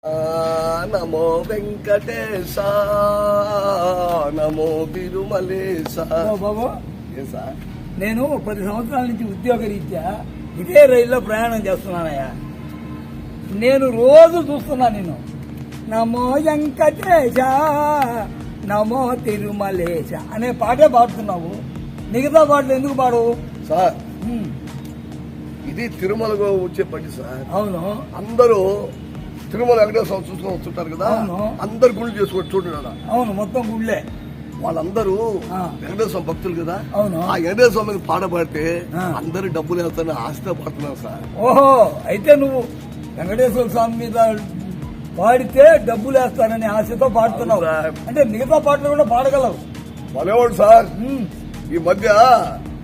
నమో వెంకటేశ నమో తిరుమలేశ. బాబు నేను 10 సంవత్సరాల నుంచి ఉద్యోగ రీత్యా ఇదే రైల్లో ప్రయాణం చేస్తున్నానయ్యా. నేను రోజు చూస్తున్నా నిన్ను. నమో వెంకటేశ నమో తిరుమలేశ అనే పాటే పాడుతున్నావు. మిగతా పాటలు ఎందుకు పాడవు సార్? ఇది తిరుమలలో వచ్చే పట్టి సార్. అవును, అందరూ తిరుమల వెంకటేశ్వర చూసుకొని వస్తుంటారు కదా. అందరు గుళ్ళు చేసుకోవచ్చు చూడండి. అవును, మొత్తం గుళ్ళే. వాళ్ళందరూ వెంకటేశ్వర భక్తులు కదా. అవును, ఆ వెంకటేశ్వర మీద పాడబడితే అందరు డబ్బులు వేస్తారని ఆశతో పడుతున్నారు సార్. ఓహో, అయితే నువ్వు వెంకటేశ్వర స్వామి మీద పాడితే డబ్బులు వేస్తానని ఆశతో పాడుతున్నావు. అంటే మిగతా పాటలు కూడా పాడగలవు. భలేవాడు సార్. ఈ మధ్య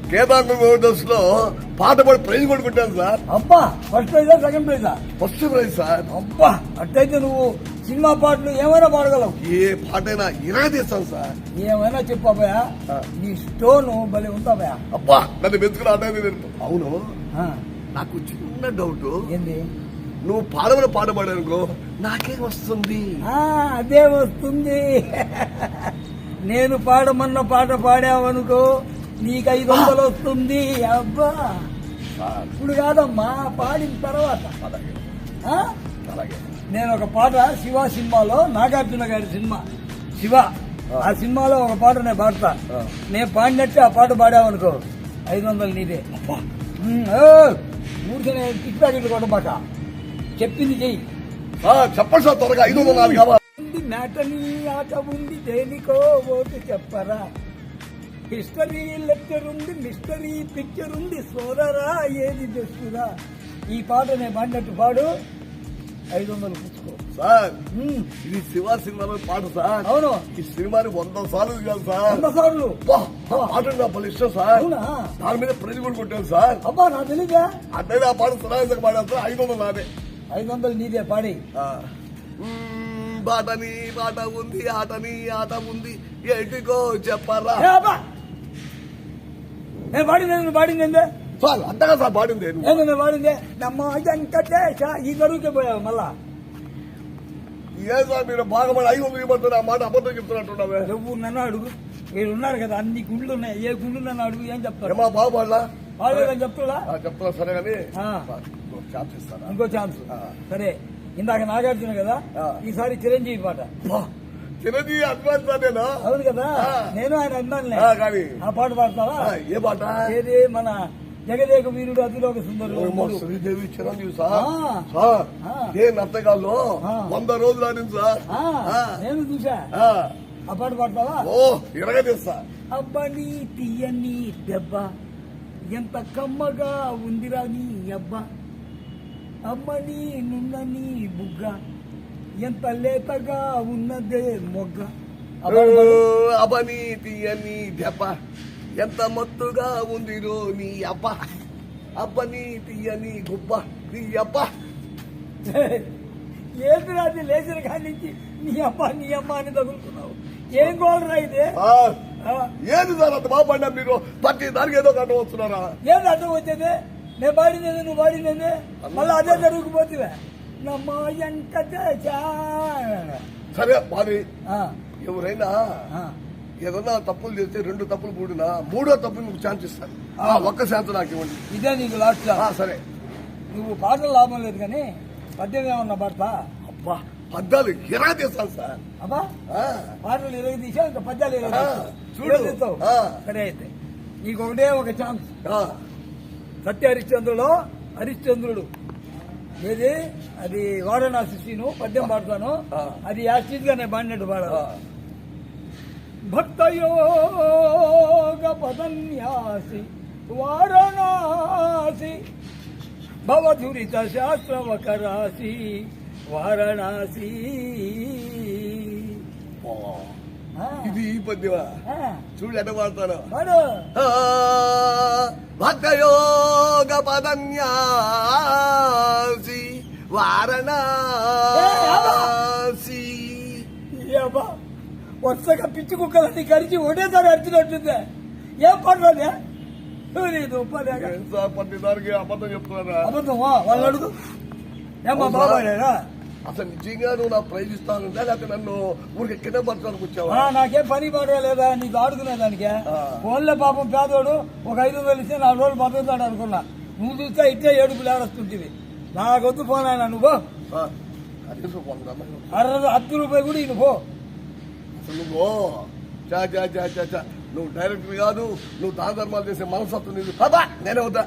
కేదార్నాథ్ లో పాట పాడి ప్రైజ్ కొట్టుకుంటాను సార్. అబ్బా, ఫస్ట్ ప్రైజా సెకండ్ ప్రైజా? First prize sir. అబ్బా, అట్టయితే నువ్వు సినిమా పాటలు ఏమైనా పాడగలవు. ఏ పాటైనా ఇరాదీస్తాను సార్. ఏమైనా చెప్పాబయా, నీ స్టోన్ భలే ఉంటాబయా. అబ్బా, నన్ను మెచ్చుకుని ఆటని. అవును, నాకు చిన్న డౌట్. ఏంది? నువ్వు పాడమని పాట పాడానుకో నాకేం వస్తుంది? అదే వస్తుంది. నేను పాడమన్న పాట పాడావనుకో నీకు 500 వస్తుంది. అబ్బా, ఇప్పుడు కాదమ్మా, పాడిన తర్వాత. నేను ఒక పాట శివ సినిమాలో, నాగార్జున గారి సినిమా శివ, ఆ సినిమాలో ఒక పాట నేను పాడతా. నేను పాడినట్టు ఆ పాట పాడావనుకో 500 నీదే. ఊరికే టిక్ ప్యాకెట్లు కొట్టబాక, చెప్పింది చెయ్యి. చెప్పండి సార్, త్వరగా 500 కావాలి. నాటని ఆట ఉంది, దేనికో ఓటు చెప్పరా. హిస్టరీ లెక్చర్ ఉంది, మిస్టరీ పిక్చర్ ఉంది, సోదరా ఏది బెస్టురా. ఈ పాట నేను పాడినట్టు పాడు, 500 పుచ్చుకో సార్. ఇది శివ సినిమాలో పాట సార్. అవును, ఈ సినిమాని 100 సార్లు కాదు సార్, 100 సార్లు పాట నా పలు ఇష్టం సార్. దాని మీద ప్రైజ్ కూడా కొట్టాను సార్. అబ్బా, నా తెలియదా? అంటే ఆ పాట సునాయంగా పాడాను సార్. 500 నాదే. 500 నీదే, పాడి. బాటని బాట ఉంది, ఆటని ఆట ఉంది, ఎటుకో చెప్పరా. నేను పాడిందే, పాడిందే సార్. అంతగా సార్ పాడిందే. నేను పాడిందే నమ్మ వెంకటేశ. ఈ గడువుకే పోయావు మళ్ళా. ఏ సార్ మీరు బాగా 500 ఇవ్వబడుతున్నా మాట అబద్ధం చెప్తున్నట్టున్నావే. నువ్వు నన్ను అడుగు, మీరు ఉన్నారు కదా, అన్ని గుండ్లు ఉన్నాయి, ఏ గుండ్లు నన్ను అడుగు, ఏం చెప్తారు? మా బాబు వాళ్ళ వాళ్ళని చెప్తున్నా. చెప్తున్నా సరే కానీ ఛాన్స్ ఇస్తాను. ఇంకో ఛాన్స్. సరే, ఇందాక నాగార్జున కదా, ఈసారి చిరంజీవి పాట. చిరంజీవి అడ్వాన్స్ నేను. అవును కదా, నేను ఆయన అన్నానులే. కానీ ఆ పాట పాడతావా? ఏ పాట? ఏది మన జగదేక వీరుడు అతిలోక సుందరుడు శ్రీదేవి చిరంజీవి సార్. ఏ నర్తకాల్లో 100 రోజులు ఆడింది సార్. నేను చూసా. ఆ పాట పాడతావా? ఓ, ఇరగా తీస్తా. అబ్బని తీయని దెబ్బ ఎంత కమ్మగా ఉందిరా నీ అబ్బా. అమ్మని నున్నని బుగ్గ ఎంత లేతగా ఉన్నదే మొగ్గ. అబని తీయని దెబ్బ ఎంత మత్తుగా ఉందిరో నీ అబ్బ. అబ్బని తీయని గుబ్బ నీ అబ్బ. ఏది రాజు లేచిన కాడి నుంచి నీ అమ్మ నీ అమ్మ అని తగులుతున్నావు. ఏం గోలరా ఇదే? ఏది సార్ అంత బాగా పడినా మీరు ప్రతి దానికి ఏదో అడ్డం వస్తున్నారా? ఏది అడ్డం వచ్చేది? నేను పాడిందే, నువ్వు పాడిందే, మళ్ళీ అదే జరుగుపోతే నమ్మ వెంకటేశ. సరే పాడి. ఎవరైనా ఏదన్నా తప్పులు చేస్తే 2 తప్పులు కూడినా 3వ తప్పు నువ్వు ఛాన్స్ ఇస్తాను. ఒక్క ఛాన్స్ నాకు ఇవ్వండి. ఇదే నీకు లాస్ట్. సరే, నువ్వు పాటలు లాభం లేదు కానీ పద్యం ఏమన్నా పడతా? అబ్బా, పద్యాలు ఇరా తీస్తాను సార్. అబ్బా, పాటలు 20 తీసావు, ఇంకా పద్యాలు 20 తీస్తావు. సరే, అయితే నీకు ఒకటే ఒక ఛాన్స్. సత్య హరిశ్చంద్రులో హరిశ్చంద్రుడు ఏది, అది వారణాసి సీను పద్యం పాడతాను. అది యాక్చువల్ గా నేను పాడినట్టు పాడాలి. భక్తయోగ పదన్యాసి వారణాసి భవధురిత శాస్త్రవకరాసి వారణాసి. ఇది ఈ పద్యమా? చూడు ఎట పాడతాను. భక్తయోగ పదన్యాసి వారణాసి. వరుసగా పిచ్చి కుక్కలన్నీ కలిసి ఒకటేసారి అరిచినట్టుందే. ఏం పడరాదే? ప్రతిదానికి అబద్ధం చెప్తున్నారా? అబద్ధమా? వాళ్ళు అడుగు. ఏమా బాబాయ్ అసలు నిజంగా నువ్వు నా ప్రైజ్ ఇస్తానుందా లేకపోతే నన్ను ఊరికి కింద పరచడానికి వచ్చావా? నాకేం పని పడరా లేదా నీకు ఆడుకునే దానికే ఫోన్లే పాపం పేదోడు ఒక 5,000 ఇస్తే 4 రోజులు బతుకుతాడు అనుకున్నా. నువ్వు చూస్తే ఇట్టే ఏడుపులు ఏడొస్తుంటివి. నాకొద్దు ఫోన్ అయినా నువ్వు కనీసం 10 రూపాయలు కూడా ఇను పో. అసలు నువ్వు చా చా చా చా చా నువ్వు డైరెక్టర్ కాదు, నువ్వు దాన ధర్మాలు చేసే మనసత్వం నీకు. నేనే వద్దా